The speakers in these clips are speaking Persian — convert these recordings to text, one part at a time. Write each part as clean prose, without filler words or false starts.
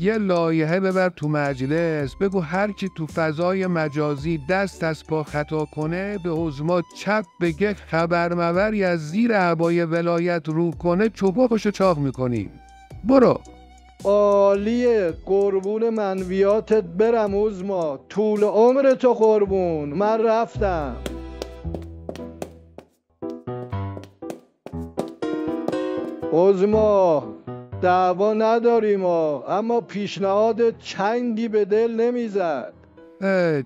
یه لایحه ببر تو مجلس، بگو هر کی تو فضای مجازی دست از پا خطا کنه به عظما چپ بگه خبر مبری از زیر عبای ولایت رو کنه چپاقشو چاق میکنیم. برو. عالیه، قربون منویاتت برم عظما، طول عمرتو قربون. من رفتم. عظما دعوا نداریم اما پیشنهاد چنگی به دل نمیزد.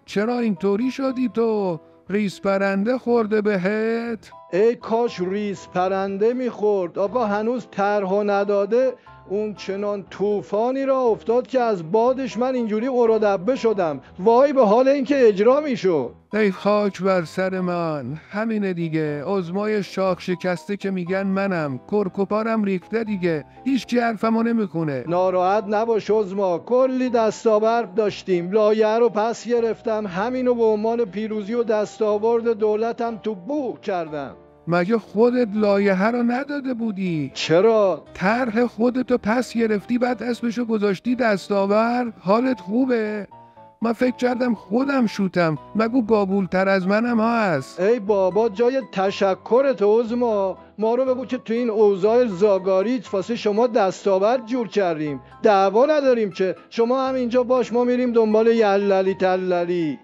چرا اینطوری شدی تو؟ ریس پرنده خورده بهت؟ ای کاش ریس پرنده میخورد. آقا هنوز طرح نداده، اون چنان طوفانی را افتاد که از بادش من اینجوری قرادبه شدم. وای به حال اینکه اجرا میشد. ای خاک بر سر من. همینه دیگه، عظمای شاخ شکسته که میگن منم، کرکوپارم ریخته دیگه، هیچ کی حرفمو نمیکنه. ناراحت نباش عظما، کلی دستاورد داشتیم، لایحه رو پس گرفتم، همینو به عنوان پیروزی و دستاورد دولتم تو بوق کردم. مگه خودت لایحه رو نداده بودی؟ چرا؟ طرح خودتو پس گرفتی بعد اسمشو گذاشتی دستاورد؟ حالت خوبه؟ من فکر کردم خودم شوتم، مگو قابولتر از منم هست. ای بابا جای تشکرت عظما، ما رو بگو که تو این اوضاع زاگاریت واسه شما دستاورد جور کردیم. دعوا نداریم که، شما هم اینجا باش، ما میریم دنبال یللی تللی.